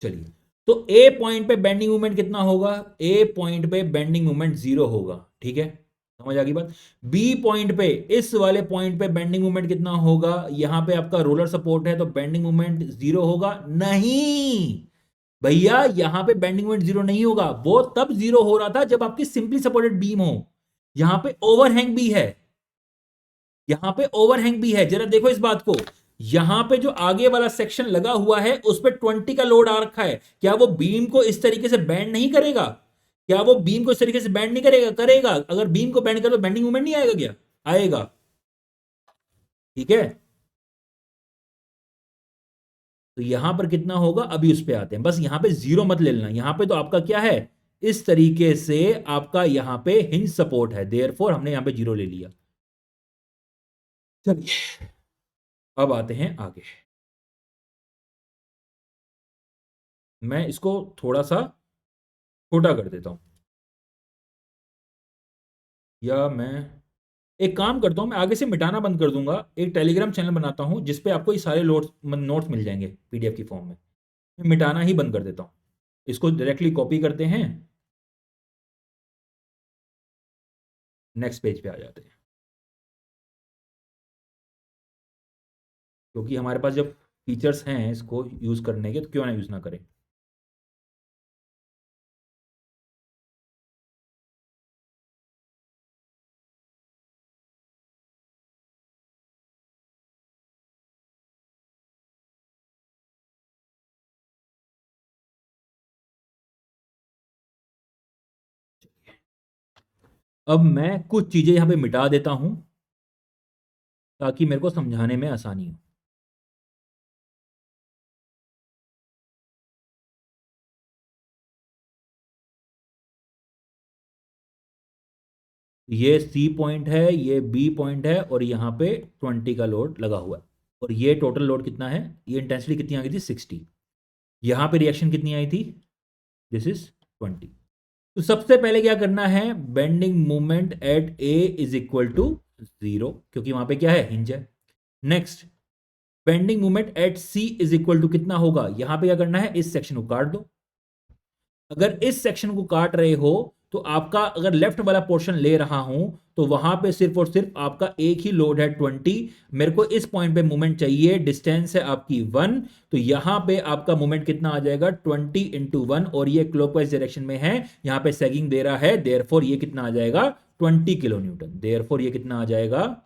चलिए, तो ए पॉइंट पे बेंडिंग मूवमेंट कितना होगा, ए पॉइंट पे बेंडिंग मूवमेंट जीरो होगा, ठीक है, समझ आ गई बात। बी पॉइंट पे, इस वाले पॉइंट पे बेंडिंग मूवमेंट कितना होगा, यहां पे आपका रोलर सपोर्ट है तो बेंडिंग मूवमेंट जीरो होगा नहीं भैया, यहां पे बेंडिंग मूवमेंट जीरो नहीं होगा, वो तब जीरो हो रहा था जब आपकी सिंपली सपोर्टेड बीम हो। यहां पे ओवरहैंग भी है, यहां पे ओवरहैंग भी है, जरा देखो इस बात को। यहां पे जो आगे वाला सेक्शन लगा हुआ है उस पर 20 का लोड आ रखा है, क्या वो बीम को इस तरीके से बैंड नहीं करेगा, क्या वो बीम को इस तरीके से बैंड नहीं करेगा, करेगा। अगर बीम को बैंड कर तो बेंडिंग मूवमेंट नहीं आएगा क्या, आएगा, ठीक है। तो यहां पर कितना होगा, अभी उस पे आते हैं, बस यहां पे जीरो मत ले लेना। यहां पे तो आपका क्या है, इस तरीके से आपका यहां पे हिंज सपोर्ट है, देयरफॉर हमने यहां पे जीरो ले लिया। चलिए, अब आते हैं आगे, मैं इसको थोड़ा सा छोटा कर देता हूं, या मैं एक काम करता हूं, मैं आगे से मिटाना बंद कर दूंगा, एक टेलीग्राम चैनल बनाता हूं जिसपे आपको ये सारे नोट्स मिल जाएंगे पीडीएफ की फॉर्म में। मैं मिटाना ही बंद कर देता हूं, इसको डायरेक्टली कॉपी करते हैं, नेक्स्ट पेज पे आ जाते हैं, क्योंकि हमारे पास जब फीचर्स हैं इसको यूज करने के तो क्यों ना यूज ना करें। अब मैं कुछ चीजें यहां पे मिटा देता हूं ताकि मेरे को समझाने में आसानी हो। ये सी पॉइंट है, ये बी पॉइंट है, और यहां पे 20 का लोड लगा हुआ है, और ये टोटल लोड कितना है, ये इंटेंसिटी कितनी आ गई थी, 60। यहां पे रिएक्शन कितनी आई थी, दिस इज 20। तो सबसे पहले क्या करना है, bending moment at A is equal to 0, क्योंकि वहां पे क्या है, हिंज है। Next, bending moment at C is equal to कितना होगा, यहां पे क्या करना है, इस सेक्शन को काट दो। अगर इस सेक्शन को काट रहे हो तो आपका, अगर लेफ्ट वाला पोर्शन ले रहा हूं तो वहां पे सिर्फ और सिर्फ आपका एक ही लोड है 20। मेरे को इस पॉइंट पे मोमेंट चाहिए, डिस्टेंस है आपकी 1, तो यहां पे आपका मोमेंट कितना आ जाएगा, 20 × 1, और ये क्लॉकवाइज डायरेक्शन में है, यहां पे सैगिंग दे रहा है, देयरफॉर ये कितना आ जाएगा, 20 किलो न्यूटन। देयरफॉर ये कितना आ जाएगा,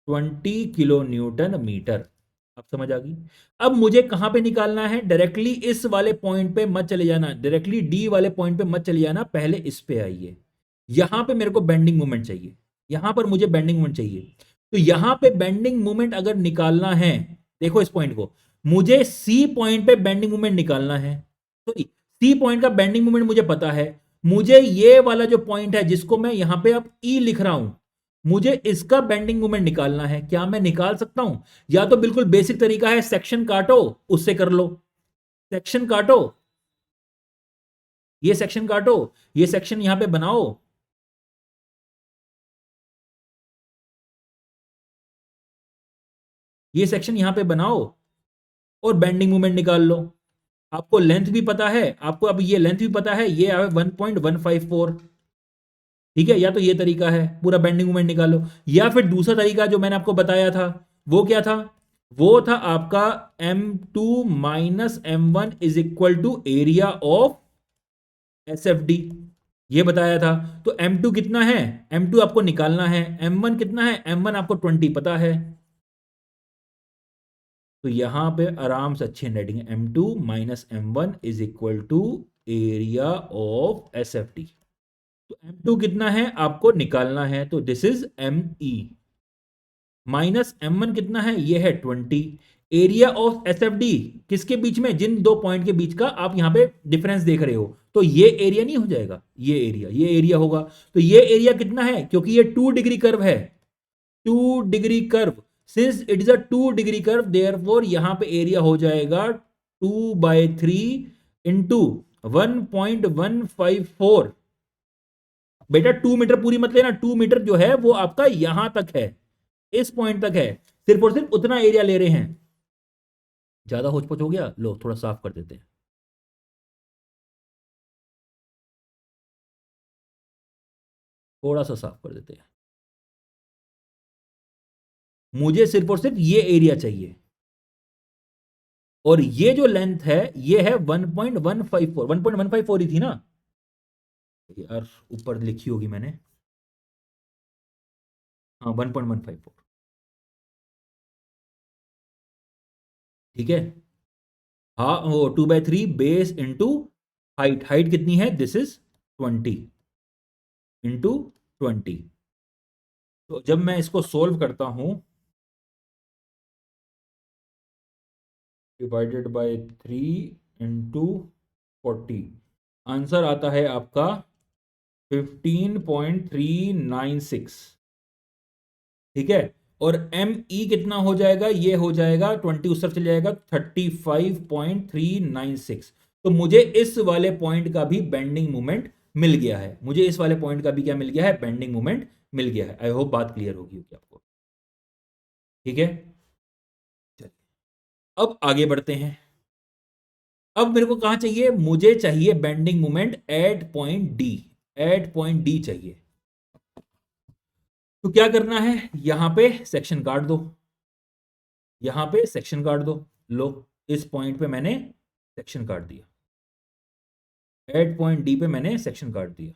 20 किलो न्यूटन मीटर। अब समझ आ गई। अब मुझे कहां पे निकालना है, डायरेक्टली इस वाले पॉइंट पे मत चले जाना, डायरेक्टली डी वाले पॉइंट पे मत चले जाना, पहले इस पे आइए। यहां पे मेरे को बेंडिंग मोमेंट चाहिए, यहां पर मुझे बेंडिंग मोमेंट चाहिए। तो यहां पे बेंडिंग मोमेंट अगर निकालना है, देखो इस पॉइंट को, मुझे सी पॉइंट पे बेंडिंग मोमेंट निकालना है। तो सी पॉइंट का बेंडिंग मोमेंट मुझे पता है, मुझे ये वाला जो पॉइंट है जिसको मैं यहां पे अब ई लिख रहा हूं, मुझे इसका बेंडिंग मोमेंट निकालना है। क्या मैं निकाल सकता हूं? या तो बिल्कुल बेसिक तरीका है, सेक्शन काटो, उससे कर लो। सेक्शन काटो, ये सेक्शन काटो, ये सेक्शन यहां पे बनाओ, ये सेक्शन यहां पे बनाओ और बेंडिंग मोमेंट निकाल लो। आपको लेंथ भी पता है, आपको अब ये लेंथ भी पता है, ये 1.154। ठीक है, या तो ये तरीका है, पूरा बेंडिंग मोमेंट निकालो, या फिर दूसरा तरीका जो मैंने आपको बताया था, वो क्या था, वो था आपका M2 minus M1 is equal to area of SFD। ये बताया था। तो M2 कितना है, M2 आपको निकालना है, M1 कितना है, M1 आपको 20 पता है। तो यहां पे आराम से अच्छी हैंडराइटिंग है, M2 minus M1 is equal to area of SFD। तो M2 कितना है आपको निकालना है, तो this is ME minus M1 कितना है, ये है 20। एरिया ऑफ SFD किसके बीच में, जिन दो पॉइंट के बीच का आप यहां पे डिफरेंस देख रहे हो, तो ये एरिया नहीं हो जाएगा, ये एरिया होगा। तो ये एरिया कितना है, क्योंकि ये 2 डिग्री कर्व है, 2 degree curve, since it is a 2 degree curve, therefore यहां पे एरिया हो जाएगा 2/3 इंटू 1.154। बेटा 2 मीटर पूरी मत लेना, 2 मीटर जो है वो आपका यहां तक है, इस पॉइंट तक है, सिर्फ और सिर्फ उतना एरिया ले रहे हैं। ज्यादा होचपोच हो गया, लो थोड़ा साफ कर देते हैं। थोड़ा सा साफ कर देते हैं। मुझे सिर्फ और सिर्फ ये एरिया चाहिए, और ये जो लेंथ है ये है 1.154, 1.154 ही थी ना यार, ऊपर लिखी होगी मैंने, हाँ 1.154। ठीक है, हाँ वो 2/3 बेस इंटू हाइट, हाइट कितनी है, दिस इज 20 इंटू 20। तो जब मैं इसको सोल्व करता हूं, डिवाइडेड बाय 3 इंटू 40, आंसर आता है आपका 15.396। ठीक है, और ME कितना हो जाएगा, ये हो जाएगा 20 उस तरफ चले जाएगा, 35.396। तो मुझे इस वाले पॉइंट का भी बेंडिंग मोमेंट मिल गया है, मुझे इस वाले पॉइंट का भी क्या मिल गया है, बेंडिंग मोमेंट मिल गया है। आई होप बात क्लियर होगी आपको। ठीक है, चलिए अब आगे बढ़ते हैं। अब मेरे को कहां चाहिए, मुझे चाहिए bending moment at point D, at point D चाहिए। तो क्या करना है, यहां पे सेक्शन काट दो, यहां पे सेक्शन काट दो। लो, इस पॉइंट पे मैंने सेक्शन काट दिया, एट पॉइंट डी पे मैंने सेक्शन काट दिया।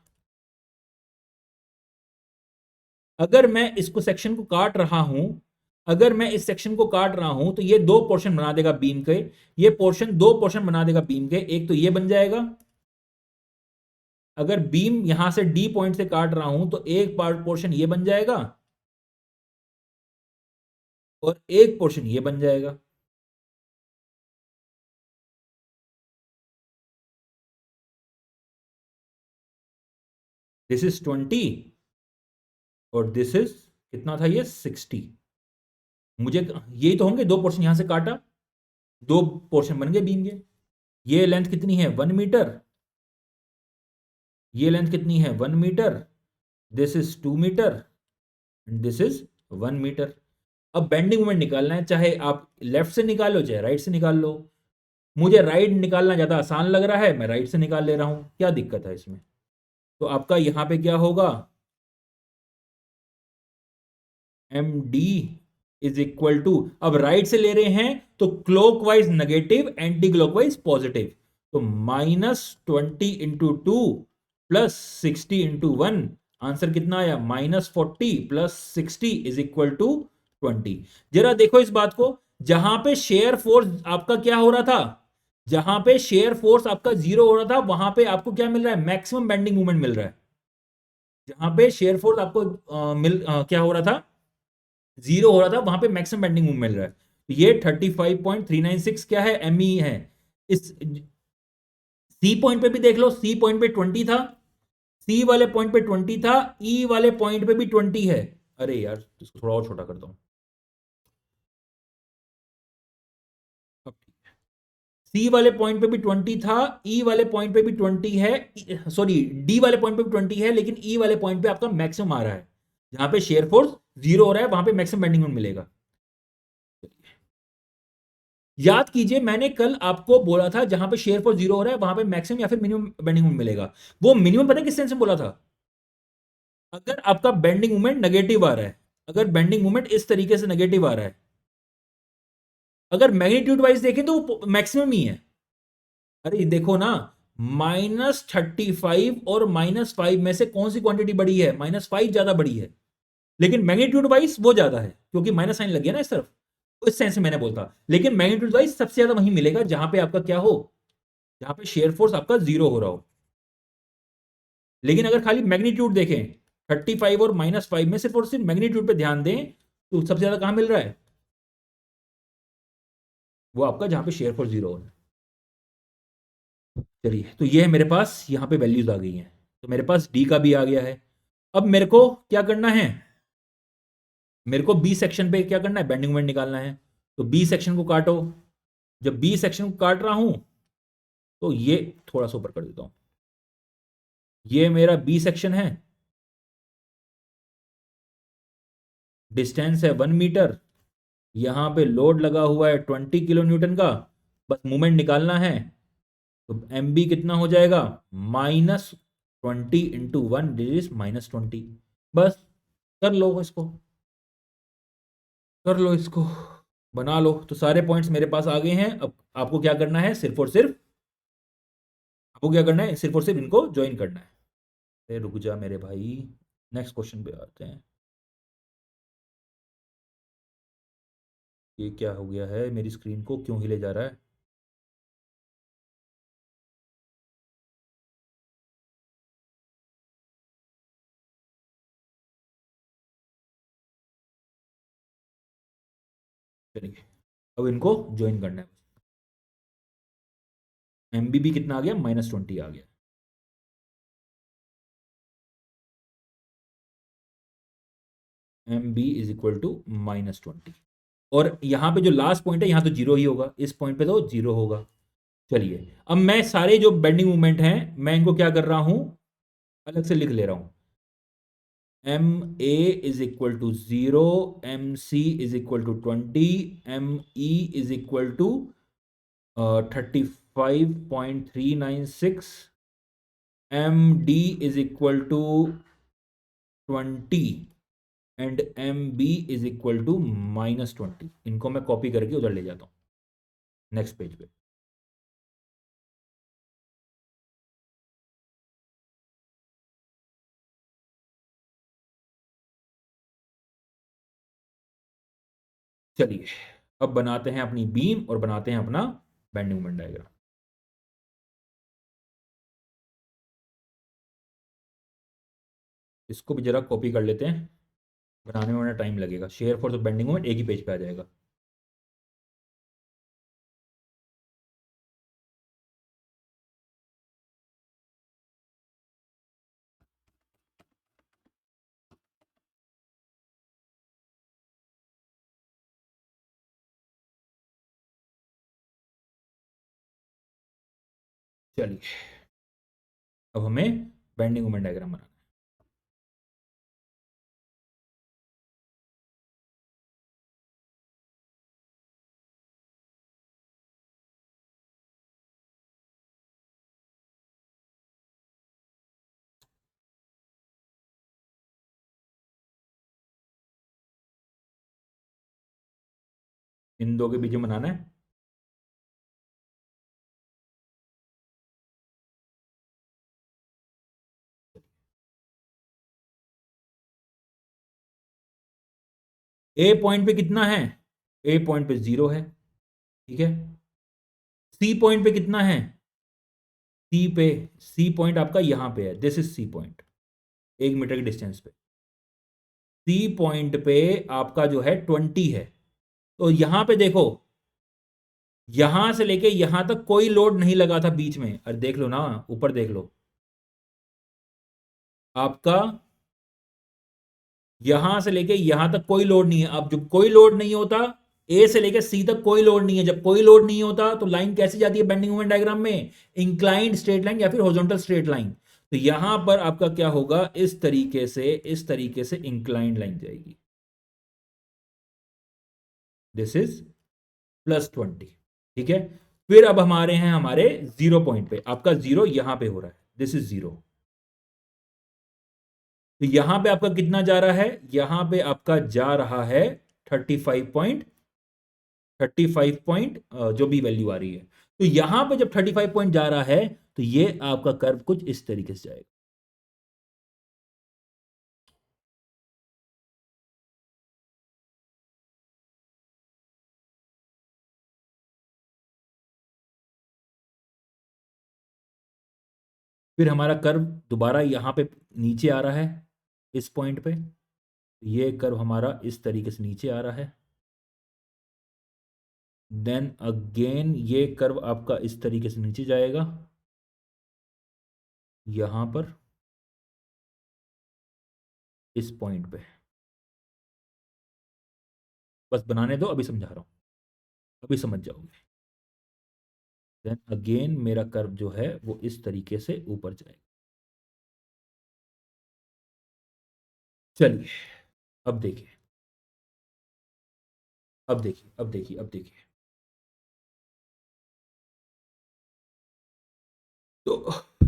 अगर मैं इसको सेक्शन को काट रहा हूं, अगर मैं इस सेक्शन को काट रहा हूं, तो ये दो पोर्शन बना देगा बीम के, ये पोर्शन दो पोर्शन बना देगा बीम के। एक तो ये बन जाएगा, अगर बीम यहां से डी पॉइंट से काट रहा हूं तो एक पार्ट पोर्शन ये बन जाएगा, और एक पोर्शन ये बन जाएगा। दिस इज 20 और दिस इज कितना था, ये 60। मुझे यही तो होंगे, दो पोर्शन यहां से काटा, दो पोर्शन बन गए बीम के। ये लेंथ कितनी है, 1 मीटर, ये लेंथ कितनी है 1 metre, this is 2 metre and this is 1 metre. अब बेंडिंग मोमेंट निकालना है, चाहे आप लेफ्ट से निकालो चाहे राइट से निकाल लो। मुझे राइट निकालना ज्यादा आसान लग रहा है, मैं राइट से निकाल ले रहा हूं, क्या दिक्कत है इसमें। तो आपका यहां पे क्या होगा, M D is equal to, अब राइट से ले रहे हैं तो clockwise negative, anti clockwise positive, तो -20 × 2 प्लस 60 × 1, आंसर कितना आया -40 प्लस 60 इज इक्वल टू 20। जरा देखो इस बात को, जहां पे शेयर फोर्स आपका क्या हो रहा था, जहां पे शेयर फोर्स आपका 0 हो रहा था, वहां पे आपको क्या मिल रहा है, मैक्सिमम बेंडिंग मोमेंट मिल रहा है। जहां पे शेयर फोर्स आपको क्या हो रहा था, 0 हो रहा था, वहां पे मैक्सिमम बेंडिंग मोमेंट मिल रहा है। तो ये 35.396 क्या है, एम ई है। इस सी पॉइंट पे भी देख लो, सी पॉइंट पे 20 था, सी वाले पॉइंट पे 20 था, ई वाले पॉइंट पे भी 20 है। अरे यार इसको थोड़ा और छोटा करता हूं, सी वाले पॉइंट पे भी 20 था, ई वाले पॉइंट पे भी 20 है, सॉरी डी वाले पॉइंट पे भी 20 है, लेकिन ई वाले पॉइंट पे आपका मैक्सिमम आ रहा है। जहां पे शेयर फोर्स 0 हो रहा है वहां पे मैक्सिमम बेंडिंग मोमेंट मिलेगा। याद कीजिए मैंने कल आपको बोला था जहां पे शेयर फोर्स 0 हो रहा है वहां पे मैक्सिमम या फिर मिनिमम बेंडिंग मोमेंट मिलेगा। वो मिनिमम पता है किस सेंस में बोला था, अगर आपका बेंडिंग मोमेंट नेगेटिव आ रहा है, अगर बेंडिंग मोमेंट इस तरीके से नेगेटिव आ रहा है, अगर मैग्नीट्यूड वाइज देखें तो वो मैक्सिमम ही है। अरे देखो ना, -35 और -5 में से कौन सी क्वांटिटी बड़ी है, -5 ज्यादा बड़ी है, लेकिन मैग्नीट्यूड वाइज वो ज्यादा है क्योंकि माइनस साइन लग गया ना इस तरफ। तो इस सेंस में मैंने बोलता, लेकिन मैग्नीट्यूड वाइज सबसे ज्यादा वही मिलेगा जहां पे आपका क्या हो, जहां पे शेयर फोर्स आपका 0 हो रहा हो। लेकिन अगर खाली मैग्नीट्यूड देखें 35 और -5 में सिर्फ और सिर्फ मैग्नीट्यूड पे ध्यान दें, तो सबसे ज्यादा कहां मिल रहा है, वो आपका जहां पे शेयर फोर्स 0 हो रहा है। चलिए तो ये है मेरे पास, यहां पे वैल्यूज आ गई हैं, तो मेरे पास डी का भी आ गया है। अब मेरे को क्या करना है, मेरे को बी सेक्शन पे क्या करना है, बेंडिंग मोमेंट निकालना है। तो बी सेक्शन को काटो, जब बी सेक्शन को काट रहा हूं तो ये थोड़ा सा ऊपर कर देता हूं, ये मेरा बी सेक्शन है, डिस्टेंस है 1 मीटर, यहां पे लोड लगा हुआ है 20 किलो न्यूटन का, बस मोमेंट निकालना है। तो एम बी कितना हो जाएगा, -20 × 1 इज -20। बस कर लो इसको, कर लो इसको, बना लो। तो सारे पॉइंट्स मेरे पास आ गए हैं। अब आपको क्या करना है, सिर्फ और सिर्फ आपको क्या करना है, सिर्फ और सिर्फ इनको ज्वाइन करना है। अरे रुक जा मेरे भाई, नेक्स्ट क्वेश्चन पे आते हैं। ये क्या हो गया है, मेरी स्क्रीन को क्यों हिले जा रहा है। चलिए अब इनको ज्वाइन करना है। एमबीबी कितना आ गया, -20 आ गया। M B is equal to -20, और यहां पे जो लास्ट पॉइंट है यहां तो जीरो ही होगा, इस पॉइंट पे तो जीरो होगा। चलिए अब मैं सारे जो बेंडिंग मूवमेंट हैं मैं इनको क्या कर रहा हूं, अलग से लिख ले रहा हूं। M A is equal to 0, M C is equal to 20, M E is equal to 35.396, M D is equal to 20 and M B is equal to -20। इनको मैं कॉपी करके उधर ले जाता हूं नेक्स्ट पेज पे। चलिए अब बनाते हैं अपनी बीम और बनाते हैं अपना बेंडिंग मोमेंट डायग्राम। इसको भी जरा कॉपी कर लेते हैं, बनाने में टाइम लगेगा। शेयर फोर्स और बेंडिंग मोमेंट एक ही पेज पे आ जाएगा। चलिए अब हमें बेंडिंग मोमेंट डायग्राम बनाना। इन दो के बीच में बनाना है। ए पॉइंट पे कितना है? ए पॉइंट पे 0 है, ठीक है। सी पॉइंट पे कितना है? सी पॉइंट आपका यहां पे है, this is C point, 1 metre के डिस्टेंस पे। सी पॉइंट पे आपका जो है 20 है। तो यहां पे देखो, यहां से लेके यहां तक कोई लोड नहीं लगा था बीच में। अरे देख लो ना, ऊपर देख लो, आपका यहां से लेके यहां तक कोई लोड नहीं है। अब जब कोई लोड नहीं होता, ए से लेके सी तक कोई लोड नहीं है, जब कोई लोड नहीं होता तो लाइन कैसी जाती है बेंडिंग मोमेंट डायग्राम में? इंक्लाइंड स्ट्रेट लाइन या फिर हॉरिजॉन्टल स्ट्रेट लाइन। तो यहां पर आपका क्या होगा, इस तरीके से इंक्लाइंड लाइन जाएगी। दिस इज +20, ठीक है। फिर अब हमारे हैं हमारे 0 पॉइंट पे, आपका 0 यहां पे हो रहा है, दिस इज 0। तो यहां पे आपका कितना जा रहा है? यहां पे आपका जा रहा है 35 पॉइंट जो भी वैल्यू आ रही है। तो यहां पे जब 35 पॉइंट जा रहा है तो ये आपका कर्व कुछ इस तरीके से जाएगा। फिर हमारा कर्व दोबारा यहां पे नीचे आ रहा है, इस पॉइंट पे। ये कर्व हमारा इस तरीके से नीचे आ रहा है। देन अगेन ये कर्व आपका इस तरीके से नीचे जाएगा, यहां पर इस पॉइंट पे। बस बनाने दो, अभी समझा रहा हूं, अभी समझ जाओगे। देन अगेन मेरा कर्व जो है वो इस तरीके से ऊपर जाएगा। चलिए अब देखिए, अब देखिए, अब देखिए, अब देखिए।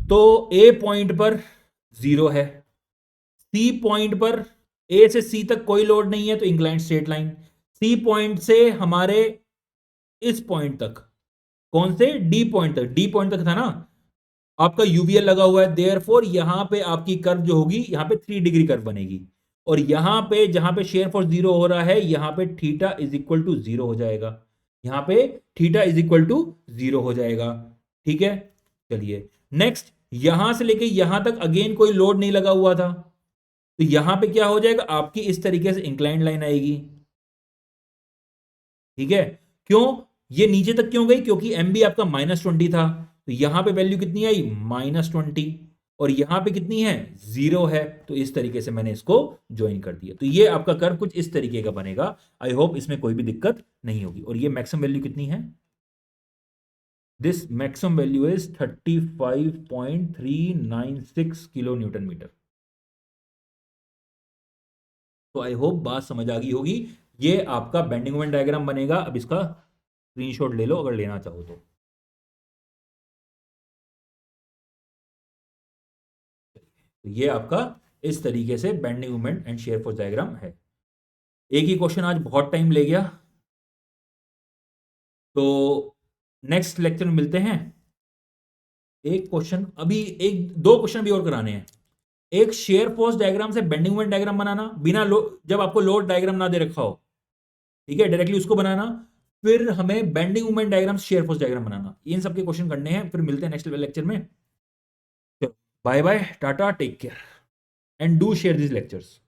तो ए पॉइंट पर 0 है, सी पॉइंट पर, ए से सी तक कोई लोड नहीं है तो inclined straight line. C point से हमारे इस पॉइंट तक, कौन से? डी पॉइंट तक, डी पॉइंट तक था ना आपका यूवीएल लगा हुआ है। देयरफॉर यहां पे आपकी कर्व जो होगी, यहां पे 3 डिग्री कर्व बनेगी। और यहां पे जहां पे शेयर फोर्स 0 हो रहा है, यहां पे थीटा इज इक्वल टू 0 हो जाएगा। यहां पे थीटा इज इक्वल टू 0 हो जाएगा, ठीक है। चलिए नेक्स्ट, यहां से लेके यहां तक अगेन कोई लोड नहीं लगा हुआ था, तो यहां पे क्या हो जाएगा, आपकी इस तरीके से इंक्लाइंड लाइन आएगी, ठीक है। क्यों ये नीचे तक क्यों गई? क्योंकि एम बी आपका -20 था, तो यहां पे वैल्यू कितनी आई? -20। और यहां पे कितनी है? 0 है। तो इस तरीके से मैंने इसको ज्वाइन कर दिया। तो ये आपका कर्व कुछ इस तरीके का बनेगा। आई होप इसमें कोई भी दिक्कत नहीं होगी। और ये मैक्सिमम वैल्यू कितनी है? This maximum value is 35.396 kilo newton metre. तो आई होप बात समझ आ गई होगी। ये आपका बेंडिंग मोमेंट डायग्राम बनेगा। अब इसका स्क्रीनशॉट ले लो अगर लेना चाहो तो। तो ये आपका इस तरीके से bending moment and shear force diagram है। एक ही क्वेश्चन आज बहुत टाइम ले गया, तो नेक्स्ट लेक्चर में मिलते हैं। एक क्वेश्चन अभी, एक दो क्वेश्चन भी और कराने हैं। एक शेयर फोर्स डायग्राम से बेंडिंग मोमेंट डायग्राम बनाना बिना जब आपको लोड डायग्राम ना दे रखा हो, ठीक है, डायरेक्टली उसको बनाना। फिर हमें bending moment diagram, shear force diagram बनाना, इन सबके क्वेश्चन करने हैं। फिर मिलते हैं नेक्स्ट लेक्चर में। Bye bye, tata, take care and do share this lectures.